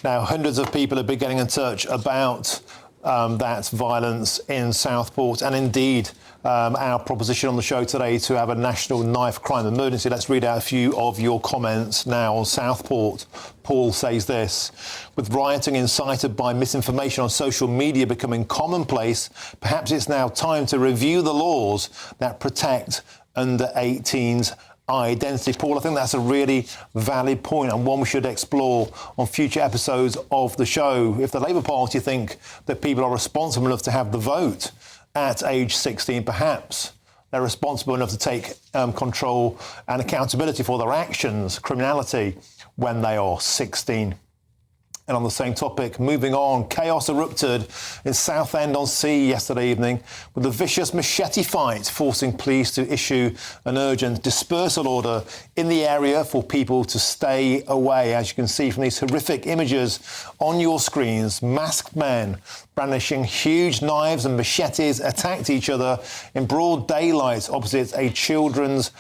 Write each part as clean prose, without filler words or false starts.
Now, hundreds of people have been getting in touch about that violence in Southport, and indeed our proposition on the show today to have a national knife crime emergency. Let's read out a few of your comments now on Southport. Paul says this: with rioting incited by misinformation on social media becoming commonplace, perhaps it's now time to review the laws that protect under 18s identity. Paul, I think that's a really valid point and one we should explore on future episodes of the show. If the Labour Party think that people are responsible enough to have the vote at age 16, perhaps they're responsible enough to take control and accountability for their actions, criminality, when they are 16. And on the same topic, moving on, chaos erupted in Southend on Sea yesterday evening with a vicious machete fight, forcing police to issue an urgent dispersal order in the area for people to stay away. As you can see from these horrific images on your screens, masked men brandishing huge knives and machetes attacked each other in broad daylight opposite a children's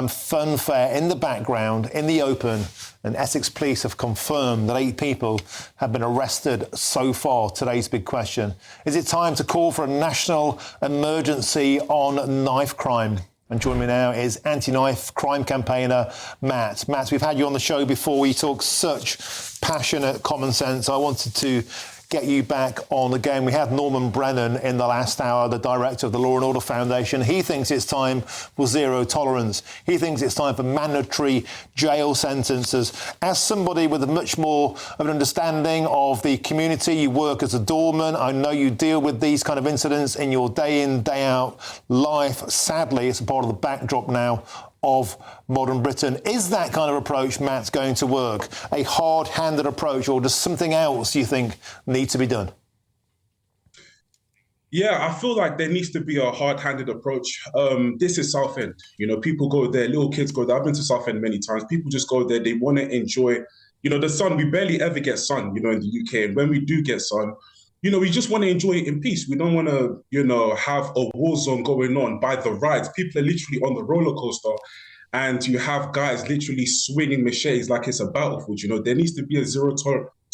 fun fair in the background, in the open. And Essex police have confirmed that 8 people have been arrested so far. Today's big question: is it time to call for a national emergency on knife crime? And joining me now is anti-knife crime campaigner Matt. Matt, we've had you on the show before. You talk such passionate common sense. I wanted to get you back on again. We had Norman Brennan in the last hour, the director of the Law and Order Foundation. He thinks it's time for zero tolerance. He thinks it's time for mandatory jail sentences. As somebody with a much more of an understanding of the community, you work as a doorman. I know you deal with these kind of incidents in your day in, day out life. Sadly, it's a part of the backdrop now of modern Britain. Is that kind of approach, Matt, going to work? A hard-handed approach, or does something else you think need to be done? Yeah, I feel like there needs to be a hard-handed approach. This is Southend. You know, people go there, little kids go there. I've been to Southend many times. People just go there. They want to enjoy, the sun. We barely ever get sun, in the UK. And when we do get sun, we just want to enjoy it in peace. We don't want to, have a war zone going on by the rides. People are literally on the roller coaster, and you have guys literally swinging machetes like it's a battlefield. There needs to be a zero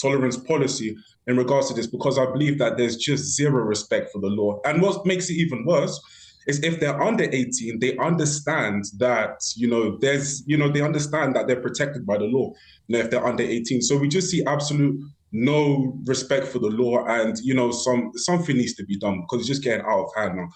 tolerance policy in regards to this, because I believe that there's just zero respect for the law. And what makes it even worse is if they're under 18, they understand that, they understand that they're protected by the law, if they're under 18. So we just see absolute no respect for the law, and something needs to be done, because it's just getting out of hand now.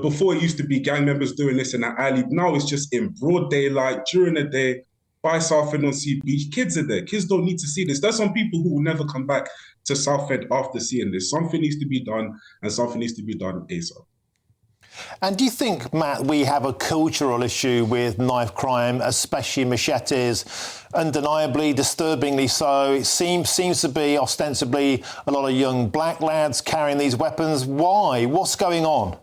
Before it used to be gang members doing this in an alley. Now it's just in broad daylight during the day by Southend on Sea Beach. Kids are there. Kids don't need to see this. There's some people who will never come back to Southend after seeing this. Something needs to be done, and something needs to be done ASAP. And do you think, Matt, we have a cultural issue with knife crime, especially machetes? Undeniably, disturbingly so. It seems to be ostensibly a lot of young black lads carrying these weapons. Why? What's going on?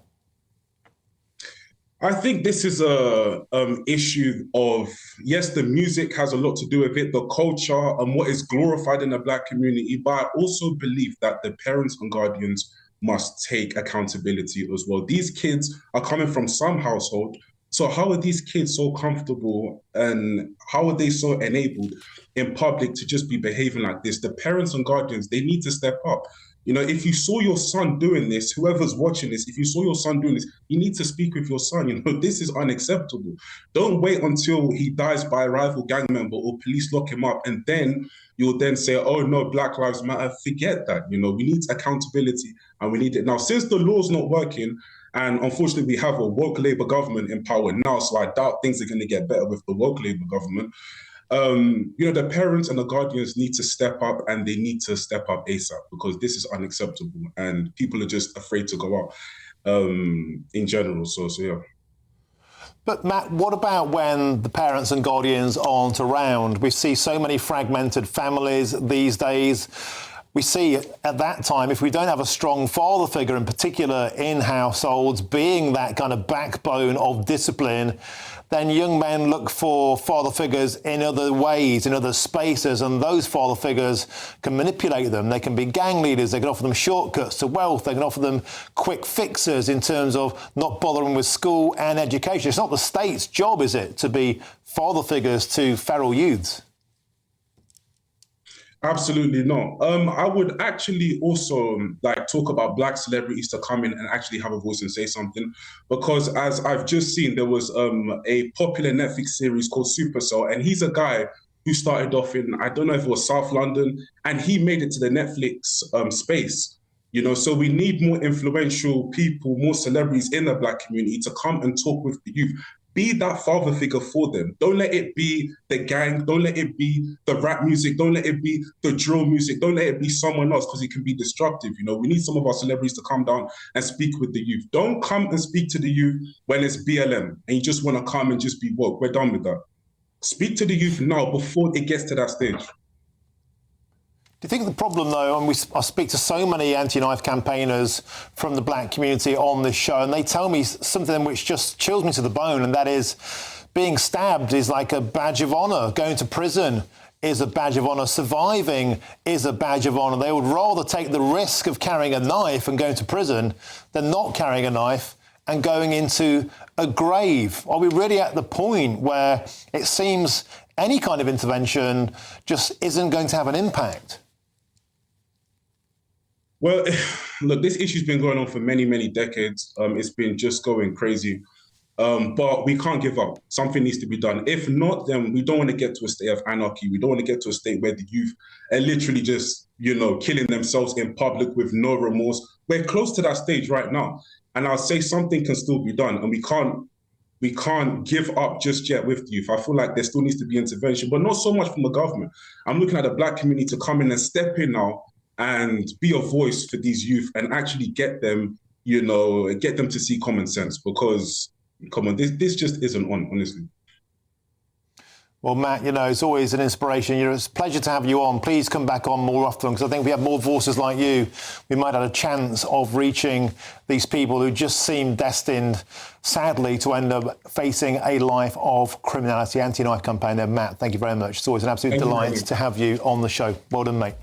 I think this is a issue of, yes, the music has a lot to do with it, the culture and what is glorified in the black community, but I also believe that the parents and guardians must take accountability as well. These kids are coming from some household, so how are these kids so comfortable and how are they so enabled in public to just be behaving like this? The parents and guardians, they need to step up. If you saw your son doing this, whoever's watching this, if you saw your son doing this, you need to speak with your son. This is unacceptable. Don't wait until he dies by a rival gang member or police lock him up, and then you'll then say, oh no, Black Lives Matter. Forget that. We need accountability, and we need it now. Since the law's not working, and unfortunately we have a woke Labour government in power now, so I doubt things are going to get better with the woke Labour government. The parents and the guardians need to step up, and they need to step up ASAP, because this is unacceptable and people are just afraid to go out in general. So yeah. But Matt, what about when the parents and guardians aren't around? We see so many fragmented families these days. We see at that time, if we don't have a strong father figure, in particular in households, being that kind of backbone of discipline, then young men look for father figures in other ways, in other spaces, and those father figures can manipulate them. They can be gang leaders, they can offer them shortcuts to wealth, they can offer them quick fixes in terms of not bothering with school and education. It's not the state's job, is it, to be father figures to feral youths? Absolutely not. I would actually also like talk about black celebrities to come in and actually have a voice and say something, because as I've just seen, there was a popular Netflix series called Supercell, and he's a guy who started off in, I don't know if it was South London, and he made it to the Netflix space. You know, so we need more influential people, more celebrities in the black community to come and talk with the youth. Be that father figure for them. Don't let it be the gang. Don't let it be the rap music. Don't let it be the drill music. Don't let it be someone else, because it can be destructive. You know, we need some of our celebrities to come down and speak with the youth. Don't come and speak to the youth when it's BLM and you just want to come and just be woke. We're done with that. Speak to the youth now before it gets to that stage. Do you think the problem, though, and I speak to so many anti-knife campaigners from the black community on this show, and they tell me something which just chills me to the bone, and that is being stabbed is like a badge of honour. Going to prison is a badge of honour. Surviving is a badge of honour. They would rather take the risk of carrying a knife and going to prison than not carrying a knife and going into a grave. Are we really at the point where it seems any kind of intervention just isn't going to have an impact? Well, look, this issue's been going on for many, many decades. It's been just going crazy. But we can't give up. Something needs to be done. If not, then we don't want to get to a state of anarchy. We don't want to get to a state where the youth are literally just, you know, killing themselves in public with no remorse. We're close to that stage right now. And I'll say something can still be done. And we can't give up just yet with the youth. I feel like there still needs to be intervention, but not so much from the government. I'm looking at the black community to come in and step in now and be a voice for these youth and actually get them, you know, get them to see common sense, because, come on, this just isn't on, honestly. Well, Matt, you know, it's always an inspiration. You know, it's a pleasure to have you on. Please come back on more often, because I think if we have more voices like you, we might have a chance of reaching these people who just seem destined, sadly, to end up facing a life of criminality. Anti-knife campaigner Matt, thank you very much. It's always an absolute delight to have you on the show. Well done, mate.